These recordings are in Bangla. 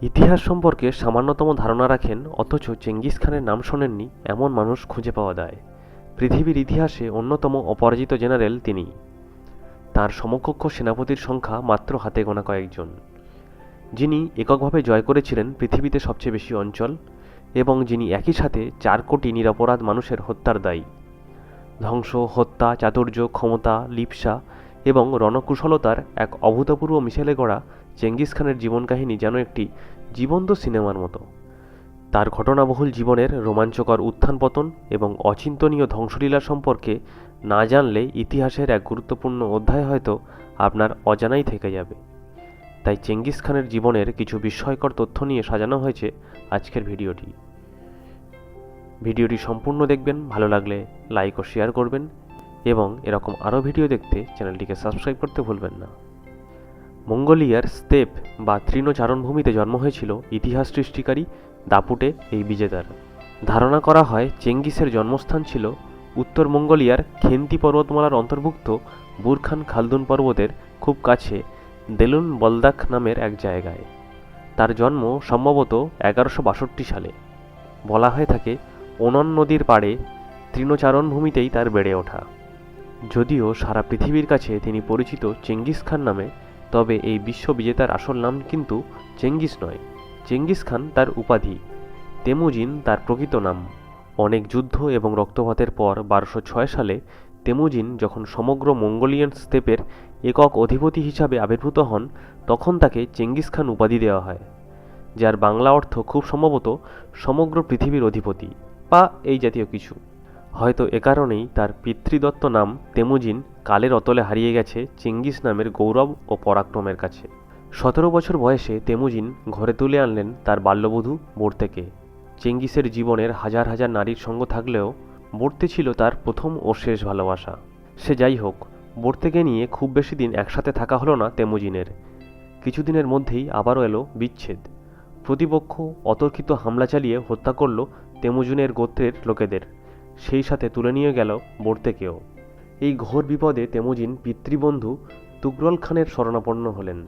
ইতিহাস সম্পর্কে সামান্যতম ধারণা রাখেন অথচ চেঙ্গিস খানের নাম শোনেননি এমন মানুষ খুঁজে পাওয়া যায়। পৃথিবীর ইতিহাসে অন্যতম অপরাজিত জেনারেল তিনি। তার সমকক্ষ সেনাপতির সংখ্যা মাত্র হাতে গোনা কয়েকজন, যিনি এককভাবে জয় করেছিলেন পৃথিবীতে সবচেয়ে বেশি অঞ্চল এবং যিনি একই সাথে 4 কোটি নিরপরাধ মানুষের হত্যার দায়ী। ধ্বংস, হত্যা, চাতুর্য, ক্ষমতা, লিপ্সা এবং রণকুশলতার এক অভূতপূর্ব মিশেলে গড়া চেঙ্গিস খানের জীবনকাহিনী যেন একটি জীবন্ত সিনেমার মতো। তার ঘটনাবহুল জীবনের রোমাঞ্চকর উত্থান পতন এবং অচিন্তনীয় ধ্বংসলীলা সম্পর্কে না জানলে ইতিহাসের এক গুরুত্বপূর্ণ অধ্যায় হয়তো আপনার অজানাই থেকে যাবে। তাই চেঙ্গিস খানের জীবনের কিছু বিস্ময়কর তথ্য নিয়ে সাজানো হয়েছে আজকের ভিডিওটি সম্পূর্ণ দেখবেন, ভালো লাগলে লাইক ও শেয়ার করবেন এবং এরকম আরও ভিডিও দেখতে চ্যানেলটিকে সাবস্ক্রাইব করতে ভুলবেন না। মঙ্গোলিয়ার স্তেপ বা তৃণচারণভূমিতে জন্ম হয়েছিল ইতিহাস সৃষ্টিকারী দাপুটে এই বিজেতার। ধারণা করা হয় চেঙ্গিসের জন্মস্থান ছিল উত্তর মঙ্গোলিয়ার খেন্তি পর্বতমালার অন্তর্ভুক্ত বুরখান খালদুন পর্বতের খুব কাছে দেলুন বলদাক নামের এক জায়গায়। তার জন্ম সম্ভবত 1162 সালে। বলা হয়ে থাকে ওনন নদীর পাড়ে তৃণচারণভূমিতেই তার বেড়ে ওঠা। যদিও সারা পৃথিবীর কাছে তিনি পরিচিত চেঙ্গিস খান নামে, তবে এই বিশ্ববিজেতার আসল নাম কিন্তু চেঙ্গিস নয়। চেঙ্গিস খান তার উপাধি, তেমুজিন তার প্রকৃত নাম। অনেক যুদ্ধ এবং রক্তপাতের পর 1206 সালে তেমুজিন যখন সমগ্র মঙ্গোলিয়ান স্তেপের একক অধিপতি হিসাবে আবির্ভূত হন, তখন তাকে চেঙ্গিস খান উপাধি দেওয়া হয়, যার বাংলা অর্থ খুব সম্ভবত সমগ্র পৃথিবীর অধিপতি বা এই জাতীয় কিছু। হয়তো এ কারণেই তার পিতৃদত্ত নাম তেমুজিন কালের অতলে হারিয়ে গেছে চেঙ্গিস নামের গৌরব ও পরাক্রমের কাছে। 17 বছর বয়সে তেমুজিন ঘরে তুলে আনলেন তার বাল্যবধূ বোর্তেকে। চেঙ্গিসের জীবনের হাজার হাজার নারীর সঙ্গ থাকলেও বোর্তে ছিল তার প্রথম ও শেষ ভালোবাসা। সে যাই হোক, বোর্তেকে নিয়ে খুব বেশি দিন একসাথে থাকা হলো না তেমুজিনের। কিছুদিনের মধ্যেই আবারও এলো বিচ্ছেদ। প্রতিপক্ষ অতর্কিত হামলা চালিয়ে হত্যা করল তেমুজিনের গোত্রের লোকেদের, সেই সাথে তুলে নিয়ে গেল বোর্তেকেও। এই ঘোর বিপদে তেমুজিন পিতৃবন্ধু তুগরল খানের শরণাপন্ন হলেন।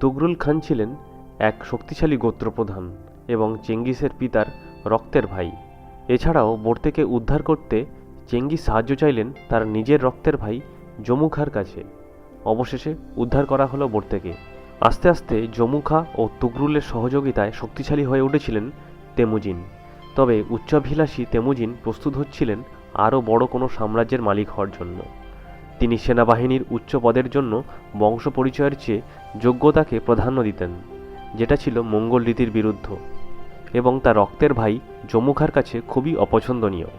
তুগরল খান ছিলেন এক শক্তিশালী গোত্রপ্রধান এবং চেঙ্গিসের পিতার রক্তের ভাই। এছাড়াও বোর্তেকে উদ্ধার করতে চেঙ্গিস সাহায্য চাইলেন তার নিজের রক্তের ভাই জমুখার কাছে। অবশেষে উদ্ধার করা হলো বোর্তেকে। আস্তে আস্তে জমুখা ও তুগরুলের সহযোগিতায় শক্তিশালী হয়ে উঠেছিলেন তেমুজিন। তবে উচ্চাভিলাষী তেমুজিন প্রস্তুত হচ্ছিলেন আরও বড় কোনো সাম্রাজ্যের মালিক হওয়ার জন্য। তিনি সেনাবাহিনীর উচ্চ পদের জন্য বংশ পরিচয়ের চেয়ে যোগ্যতাকে প্রাধান্য দিতেন, যেটা ছিল মঙ্গল রীতির বিরুদ্ধ এবং তার রক্তের ভাই জমুখার কাছে খুবই অপছন্দনীয়।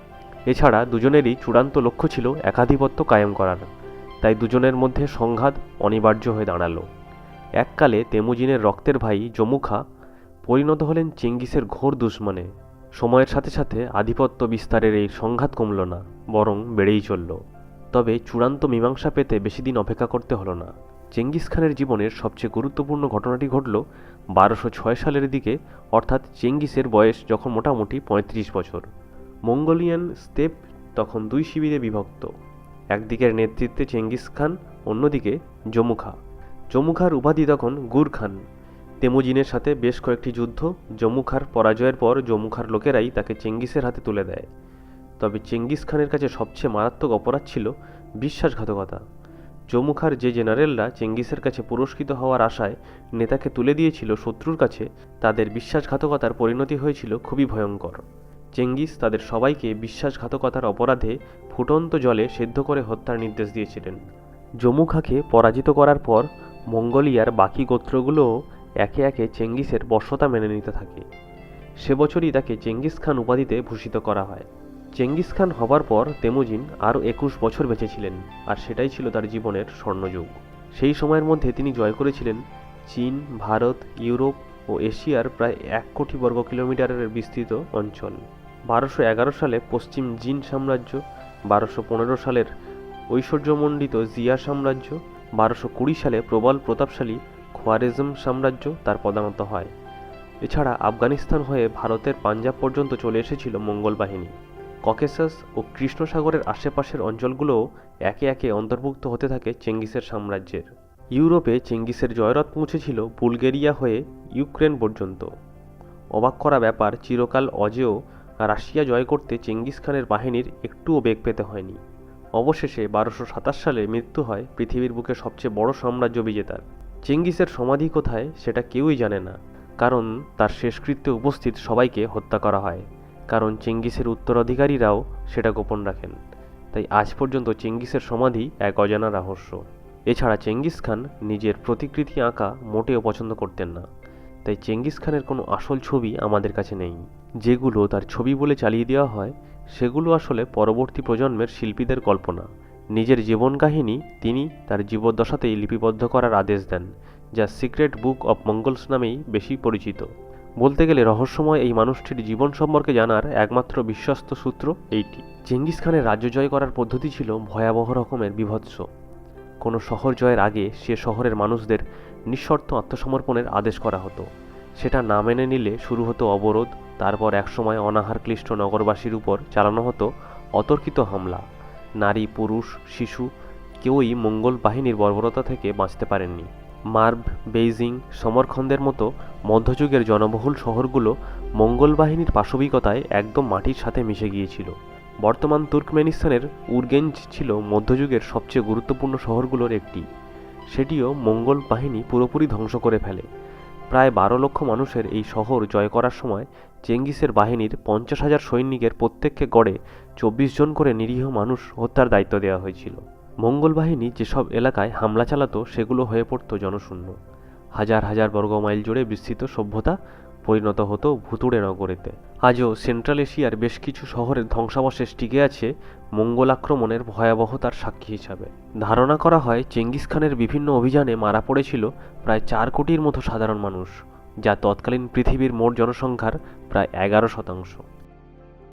এছাড়া দুজনেরই চূড়ান্ত লক্ষ্য ছিল একাধিপত্য কায়েম করার, তাই দুজনের মধ্যে সংঘাত অনিবার্য হয়ে দাঁড়ালো। এককালে তেমুজিনের রক্তের ভাই জমুখা পরিণত হলেন চেঙ্গিসের ঘোর দুশমনে। সময়ের সাথে সাথে আধিপত্য বিস্তারের এই সংঘাত কমল না, বরং বেড়েই চলল। তবে চূড়ান্ত মীমাংসা পেতে বেশি দিন অপেক্ষা করতে হলো না। চেঙ্গিস খানের জীবনের সবচেয়ে গুরুত্বপূর্ণ ঘটনাটি ঘটল 1206 সালের দিকে, অর্থাৎ চেঙ্গিসের বয়স যখন মোটামুটি 35 বছর। মঙ্গোলিয়ান স্তেপ তখন 2 শিবিরে বিভক্ত। একদিকের নেতৃত্বে চেঙ্গিস খান, অন্যদিকে জমুখা। জমুখার উপাধি তখন গুর খান। তেমুজিনের সাথে বেশ কয়েকটি যুদ্ধ, জমুখার পরাজয়ের পর জমুখার লোকেরাই তাকে চেঙ্গিসের হাতে তুলে দেয়। তবে চেঙ্গিস খানের কাছে সবচেয়ে মারাত্মক অপরাধ ছিল বিশ্বাসঘাতকতা। জমুখার যে জেনারেলরা চেঙ্গিসের কাছে পুরস্কৃত হওয়ার আশায় নেতাকে তুলে দিয়েছিল শত্রুর কাছে, তাদের বিশ্বাসঘাতকতার পরিণতি হয়েছিল খুবই ভয়ঙ্কর। চেঙ্গিস তাদের সবাইকে বিশ্বাসঘাতকতার অপরাধে ফুটন্ত জলে সেদ্ধ করে হত্যার নির্দেশ দিয়েছিলেন। জমুখাকে পরাজিত করার পর মঙ্গোলিয়ার বাকি গোত্রগুলোও একে একে চেঙ্গিসের বশ্যতা মেনে নিতে থাকে। সে বছরই তাকে চেঙ্গিস খান উপাধিতে ভূষিত করা হয়। চেঙ্গিস খান হবার পর তেমুজিন আরও 21 বছর বেঁচে ছিলেন, আর সেটাই ছিল তার জীবনের স্বর্ণযুগ। সেই সময়ের মধ্যে তিনি জয় করেছিলেন চীন, ভারত, ইউরোপ ও এশিয়ার প্রায় 1 কোটি বর্গ কিলোমিটারের বিস্তৃত অঞ্চল। 1211 সালে পশ্চিম জিন সাম্রাজ্য, 1215 সালের ঐশ্বর্যমণ্ডিত জিয়া সাম্রাজ্য, 1220 সালে প্রবল প্রতাপশালী খোয়ারেজম সাম্রাজ্য তার পদানত হয়। এছাড়া আফগানিস্তান হয়ে ভারতের পাঞ্জাব পর্যন্ত চলে এসেছিল মঙ্গল বাহিনী। ককেসাস ও কৃষ্ণ সাগরের আশেপাশের অঞ্চলগুলোও একে একে অন্তর্ভুক্ত হতে থাকে চেঙ্গিসের সাম্রাজ্যের। ইউরোপে চেঙ্গিসের জয়রথ পৌঁছেছিল বুলগেরিয়া হয়ে ইউক্রেন পর্যন্ত। অবাক করা ব্যাপার, চিরকাল অজেয় রাশিয়া জয় করতে চেঙ্গিস খানের বাহিনীর একটুও বেগ পেতে হয়নি। অবশেষে 1227 সালে মৃত্যু হয় পৃথিবীর বুকে সবচেয়ে বড় সাম্রাজ্য বিজেতার। চেঙ্গিসের সমাধি কোথায় সেটা কেউই জানে না, কারণ তার শেষকৃত্যে উপস্থিত সবাইকে হত্যা করা হয়, কারণ চেঙ্গিসের উত্তরাধিকারীরাও সেটা গোপন রাখেন। তাই আজ পর্যন্ত চেঙ্গিসের সমাধি এক অজানা রহস্য। এছাড়া চেঙ্গিস খান নিজের প্রতিকৃতি আঁকা মোটেও পছন্দ করতেন না, তাই চেঙ্গিস খানের কোনো আসল ছবি আমাদের কাছে নেই। যেগুলো তার ছবি বলে চালিয়ে দেওয়া হয় সেগুলো আসলে পরবর্তী প্রজন্মের শিল্পীদের কল্পনা। নিজের জীবন কাহিনী তিনি তার জীবদ্দশাতেই লিপিবদ্ধ করার আদেশ দেন, যা সিক্রেট বুক অব মঙ্গলস নামেই বেশি পরিচিত। বলতে গেলে রহস্যময় এই মানুষটির জীবন সম্পর্কে জানার একমাত্র বিশ্বস্ত সূত্র এইটি। চেঙ্গিস খানের রাজ্য জয় করার পদ্ধতি ছিল ভয়াবহ রকমের বিভৎস। কোনো শহর জয়ের আগে সে শহরের মানুষদের নিঃশর্ত আত্মসমর্পণের আদেশ করা হতো। সেটা না মেনে নিলে শুরু হতো অবরোধ, তারপর একসময় অনাহার ক্লিষ্ট নগরবাসীর উপর চালানো হতো অতর্কিত হামলা। নারী, পুরুষ, শিশু কেউই মঙ্গল বাহিনীর বর্বরতা থেকে বাঁচতে পারেননি। মার্ভ, বেইজিং, সমরখন্দের মতো মধ্যযুগের জনবহুল শহরগুলো মঙ্গল বাহিনীর পাশবিকতায় একদম মাটির সাথে মিশে গিয়েছিল। বর্তমান তুর্কমেনিস্তানের উরগেঞ্জ ছিল মধ্যযুগের সবচেয়ে গুরুত্বপূর্ণ শহরগুলোর একটি। সেটিও মঙ্গল বাহিনী পুরোপুরি ধ্বংস করে ফেলে। প্রায় 12 লক্ষ মানুষের এই শহর জয় করার সময় চেঙ্গিসের বাহিনীর 50,000 সৈনিকের প্রত্যেককে গড়ে 24 জন করে নিরীহ মানুষ হত্যার দায়িত্ব দেওয়া হয়েছিল। মঙ্গল বাহিনী যেসব এলাকায় হামলা চালাতো সেগুলো হয়ে পড়ত জনশূন্য। হাজার হাজার বর্গমাইল জুড়ে বিস্তৃত সভ্যতা পরিণত হতো ভুতুড়ে নগরীতে। আজও সেন্ট্রাল এশিয়ার বেশ কিছু শহরের ধ্বংসাবশেষ টিকে আছে মঙ্গল আক্রমণের ভয়াবহতার সাক্ষী হিসাবে। ধারণা করা হয় চেঙ্গিস খানের বিভিন্ন অভিযানে মারা পড়েছিল প্রায় 4 কোটির মতো সাধারণ মানুষ, যা তৎকালীন পৃথিবীর মোট জনসংখ্যার প্রায় 11%।